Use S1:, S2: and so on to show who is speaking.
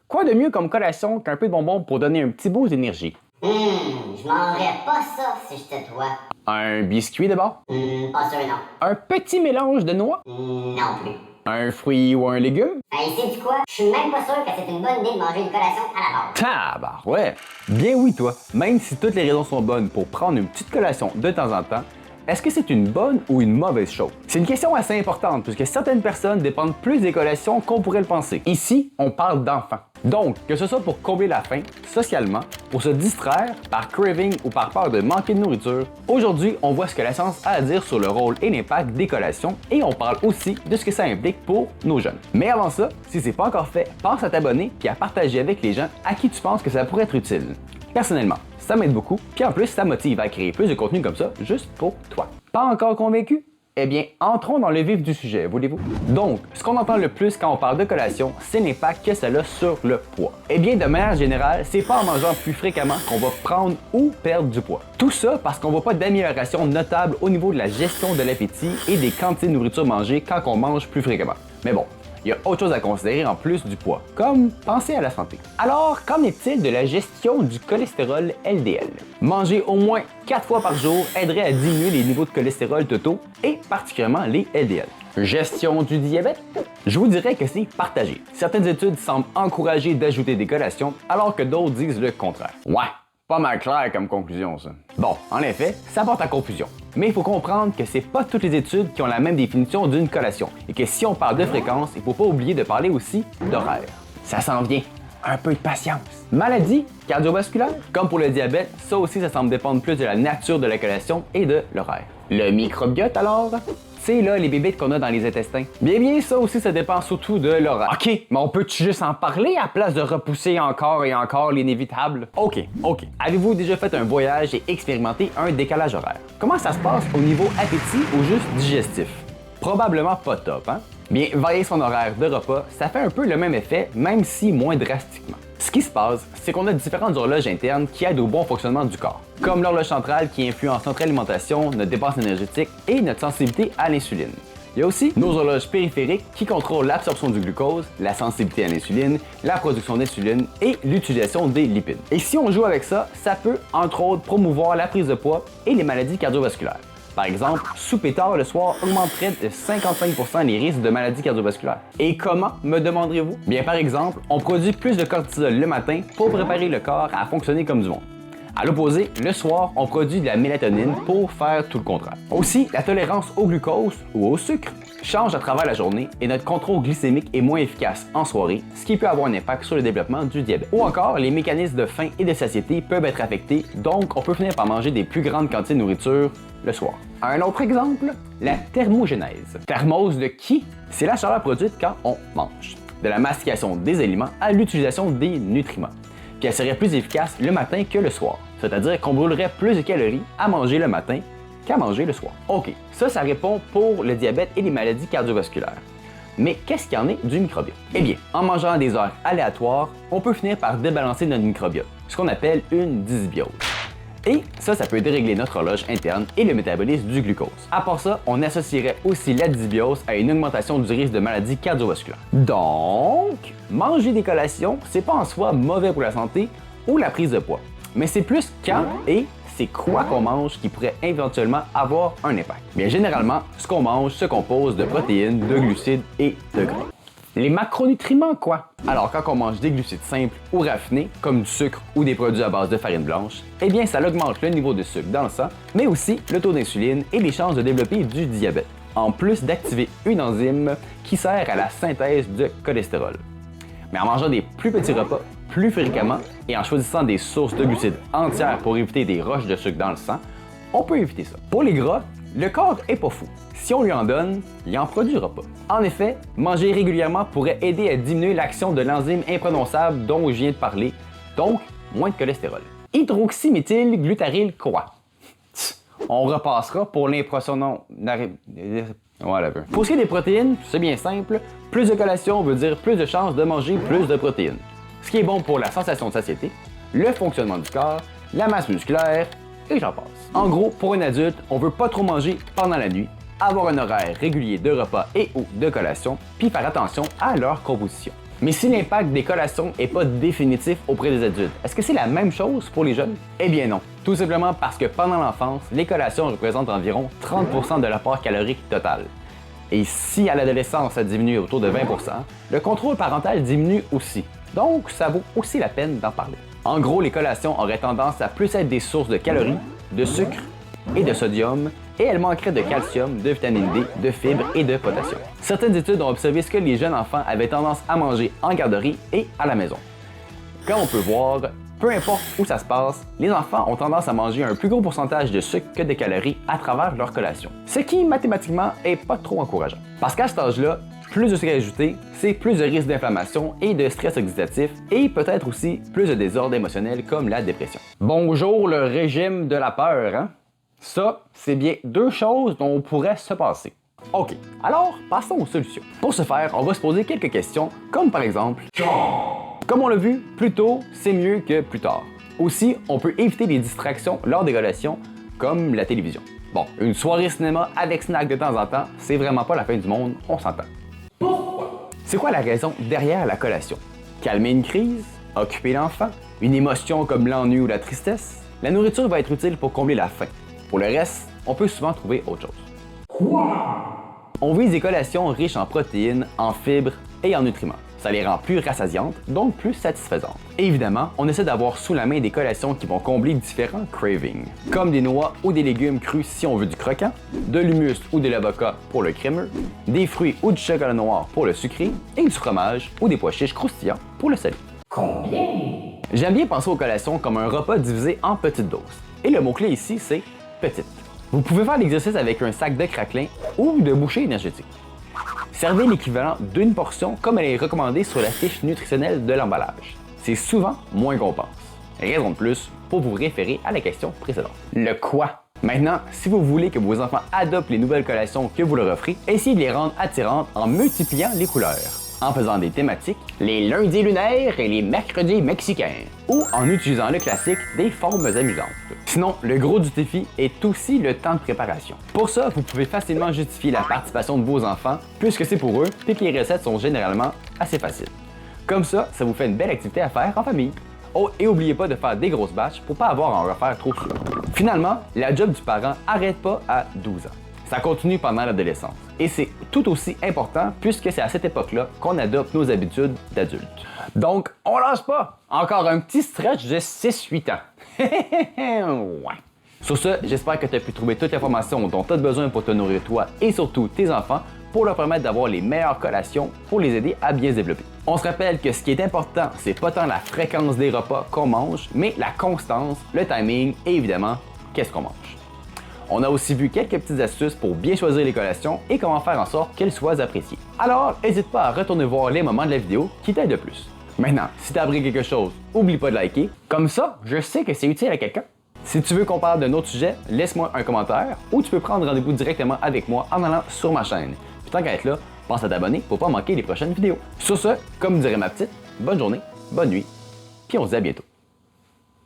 S1: Quoi de mieux comme collation qu'un peu de bonbons pour donner un petit boost d'énergie?
S2: Je mangerais pas ça si j'étais toi.
S1: Un biscuit d'abord?
S2: Pas sûr, non.
S1: Un petit mélange de noix?
S2: Non plus.
S1: Un fruit ou un légume?
S2: Hey, sais-tu quoi? Je suis même pas sûr que c'est une bonne idée de manger une collation à la base.
S1: Ouais. Bien oui, toi. Même si toutes les raisons sont bonnes pour prendre une petite collation de temps en temps, est-ce que c'est une bonne ou une mauvaise chose? C'est une question assez importante puisque certaines personnes dépendent plus des collations qu'on pourrait le penser. Ici, on parle d'enfants. Donc, que ce soit pour combler la faim, socialement, pour se distraire, par craving ou par peur de manquer de nourriture, aujourd'hui, on voit ce que la science a à dire sur le rôle et l'impact des collations et on parle aussi de ce que ça implique pour nos jeunes. Mais avant ça, si c'est pas encore fait, pense à t'abonner et à partager avec les gens à qui tu penses que ça pourrait être utile. Personnellement, ça m'aide beaucoup, puis en plus, ça motive à créer plus de contenu comme ça, juste pour toi. Pas encore convaincu? Eh bien, entrons dans le vif du sujet, voulez-vous? Donc, ce qu'on entend le plus quand on parle de collation, c'est l'impact que ça a sur le poids. Eh bien, de manière générale, c'est pas en mangeant plus fréquemment qu'on va prendre ou perdre du poids. Tout ça parce qu'on voit pas d'amélioration notable au niveau de la gestion de l'appétit et des quantités de nourriture mangées quand on mange plus fréquemment. Mais bon, il y a autre chose à considérer en plus du poids, comme penser à la santé. Alors, qu'en est-il de la gestion du cholestérol LDL? Manger au moins 4 fois par jour aiderait à diminuer les niveaux de cholestérol totaux et particulièrement les LDL. Gestion du diabète? Je vous dirais que c'est partagé. Certaines études semblent encourager d'ajouter des collations, alors que d'autres disent le contraire. Ouais, pas mal clair comme conclusion, ça. Bon, en effet, ça porte à confusion. Mais il faut comprendre que c'est pas toutes les études qui ont la même définition d'une collation et que si on parle de fréquence, il faut pas oublier de parler aussi d'horaire. Ça s'en vient. Un peu de patience. Maladie cardiovasculaire? Comme pour le diabète, ça aussi ça semble dépendre plus de la nature de la collation et de l'horaire. Le microbiote alors? C'est là les bébites qu'on a dans les intestins. Bien, ça aussi, ça dépend surtout de l'horaire. OK, mais on peut-tu juste en parler à place de repousser encore et encore l'inévitable? OK. Avez-vous déjà fait un voyage et expérimenté un décalage horaire? Comment ça se passe au niveau appétit ou juste digestif? Probablement pas top, hein? Bien, varier son horaire de repas, ça fait un peu le même effet, même si moins drastiquement. Ce qui se passe, c'est qu'on a différentes horloges internes qui aident au bon fonctionnement du corps, comme l'horloge centrale qui influence notre alimentation, notre dépense énergétique et notre sensibilité à l'insuline. Il y a aussi nos horloges périphériques qui contrôlent l'absorption du glucose, la sensibilité à l'insuline, la production d'insuline et l'utilisation des lipides. Et si on joue avec ça, ça peut, entre autres, promouvoir la prise de poids et les maladies cardiovasculaires. Par exemple, souper tard le soir augmenterait de 55% les risques de maladies cardiovasculaires. Et comment, me demanderez-vous? Bien, par exemple, on produit plus de cortisol le matin pour préparer le corps à fonctionner comme du monde. À l'opposé, le soir, on produit de la mélatonine pour faire tout le contraire. Aussi, la tolérance au glucose ou au sucre change à travers la journée et notre contrôle glycémique est moins efficace en soirée, ce qui peut avoir un impact sur le développement du diabète. Ou encore, les mécanismes de faim et de satiété peuvent être affectés, donc on peut finir par manger des plus grandes quantités de nourriture le soir. Un autre exemple, la thermogénèse. Thermose de qui? C'est la chaleur produite quand on mange. De la mastication des aliments à l'utilisation des nutriments. Puis elle serait plus efficace le matin que le soir. C'est-à-dire qu'on brûlerait plus de calories à manger le matin qu'à manger le soir. OK, ça répond pour le diabète et les maladies cardiovasculaires. Mais qu'est-ce qu'il y en est du microbiote? Eh bien, en mangeant à des heures aléatoires, on peut finir par débalancer notre microbiote, ce qu'on appelle une dysbiose. Et ça peut dérégler notre horloge interne et le métabolisme du glucose. À part ça, on associerait aussi la dysbiose à une augmentation du risque de maladies cardiovasculaires. Donc, manger des collations, c'est pas en soi mauvais pour la santé ou la prise de poids. Mais c'est plus quand et c'est quoi qu'on mange qui pourrait éventuellement avoir un impact. Bien généralement, ce qu'on mange se compose de protéines, de glucides et de gras. Les macronutriments, quoi? Alors, quand on mange des glucides simples ou raffinés, comme du sucre ou des produits à base de farine blanche, eh bien, ça augmente le niveau de sucre dans le sang, mais aussi le taux d'insuline et les chances de développer du diabète, en plus d'activer une enzyme qui sert à la synthèse de cholestérol. Mais en mangeant des plus petits repas, plus fréquemment, et en choisissant des sources de glucides entières pour éviter des roches de sucre dans le sang, on peut éviter ça. Pour les gras, le corps est pas fou. Si on lui en donne, il en produira pas. En effet, manger régulièrement pourrait aider à diminuer l'action de l'enzyme imprononçable dont je viens de parler, donc moins de cholestérol. Hydroxyméthylglutaryl CoA. On repassera pour l'impression. Voilà. Pour ce qui est des protéines, c'est bien simple. Plus de collation veut dire plus de chances de manger plus de protéines. Ce qui est bon pour la sensation de satiété, le fonctionnement du corps, la masse musculaire, et j'en passe. En gros, pour un adulte, on veut pas trop manger pendant la nuit, avoir un horaire régulier de repas et ou de collation, puis faire attention à leur composition. Mais si l'impact des collations n'est pas définitif auprès des adultes, est-ce que c'est la même chose pour les jeunes? Eh bien non. Tout simplement parce que pendant l'enfance, les collations représentent environ 30% de l'apport calorique total. Et si à l'adolescence ça diminue autour de 20%, le contrôle parental diminue aussi. Donc ça vaut aussi la peine d'en parler. En gros, les collations auraient tendance à plus être des sources de calories, de sucre et de sodium, et elles manqueraient de calcium, de vitamine D, de fibres et de potassium. Certaines études ont observé ce que les jeunes enfants avaient tendance à manger en garderie et à la maison. Comme on peut voir, peu importe où ça se passe, les enfants ont tendance à manger un plus gros pourcentage de sucre que de calories à travers leur collation. Ce qui, mathématiquement, est pas trop encourageant. Parce qu'à cet âge-là, plus de sucre ajouté, c'est plus de risque d'inflammation et de stress oxydatif et peut-être aussi plus de désordres émotionnels comme la dépression. Bonjour le régime de la peur, hein? Ça, c'est bien deux choses dont on pourrait se passer. OK, alors passons aux solutions. Pour ce faire, on va se poser quelques questions, comme par exemple comme on l'a vu, plus tôt, c'est mieux que plus tard. Aussi, on peut éviter les distractions lors des collations, comme la télévision. Bon, une soirée cinéma avec snack de temps en temps, c'est vraiment pas la fin du monde, on s'entend. Pourquoi? C'est quoi la raison derrière la collation? Calmer une crise? Occuper l'enfant? Une émotion comme l'ennui ou la tristesse? La nourriture va être utile pour combler la faim. Pour le reste, on peut souvent trouver autre chose. Quoi? On vise des collations riches en protéines, en fibres et en nutriments. Ça les rend plus rassasiantes, donc plus satisfaisantes. Et évidemment, on essaie d'avoir sous la main des collations qui vont combler différents cravings, comme des noix ou des légumes crus si on veut du croquant, de l'humus ou de l'avocat pour le crémeux, des fruits ou du chocolat noir pour le sucré, et du fromage ou des pois chiches croustillants pour le salé. Combien? J'aime bien penser aux collations comme un repas divisé en petites doses. Et le mot-clé ici, c'est petite. Vous pouvez faire l'exercice avec un sac de craquelin ou de bouchées énergétiques. Servez l'équivalent d'une portion comme elle est recommandée sur la fiche nutritionnelle de l'emballage. C'est souvent moins qu'on pense. Raison de plus pour vous référer à la question précédente. Le quoi? Maintenant, si vous voulez que vos enfants adoptent les nouvelles collations que vous leur offrez, essayez de les rendre attirantes en multipliant les couleurs, en faisant des thématiques, les lundis lunaires et les mercredis mexicains, ou en utilisant le classique des formes amusantes. Sinon, le gros du défi est aussi le temps de préparation. Pour ça, vous pouvez facilement justifier la participation de vos enfants, puisque c'est pour eux, et que les recettes sont généralement assez faciles. Comme ça vous fait une belle activité à faire en famille. Oh, et n'oubliez pas de faire des grosses batches pour pas avoir à en refaire trop souvent. Finalement, la job du parent n'arrête pas à 12 ans. Ça continue pendant l'adolescence. Et c'est tout aussi important puisque c'est à cette époque-là qu'on adopte nos habitudes d'adultes. Donc, on lâche pas! Encore un petit stretch de 6-8 ans. Ouais. Sur ce, j'espère que tu as pu trouver toute l'information dont tu as besoin pour te nourrir toi et surtout tes enfants pour leur permettre d'avoir les meilleures collations pour les aider à bien se développer. On se rappelle que ce qui est important, c'est pas tant la fréquence des repas qu'on mange, mais la constance, le timing et évidemment, qu'est-ce qu'on mange. On a aussi vu quelques petites astuces pour bien choisir les collations et comment faire en sorte qu'elles soient appréciées. Alors, n'hésite pas à retourner voir les moments de la vidéo qui t'aident le plus. Maintenant, si tu as appris quelque chose, n'oublie pas de liker. Comme ça, je sais que c'est utile à quelqu'un. Si tu veux qu'on parle d'un autre sujet, laisse-moi un commentaire ou tu peux prendre rendez-vous directement avec moi en allant sur ma chaîne. Puis tant qu'à être là, pense à t'abonner pour pas manquer les prochaines vidéos. Sur ce, comme dirait ma petite, bonne journée, bonne nuit, puis on se dit à bientôt.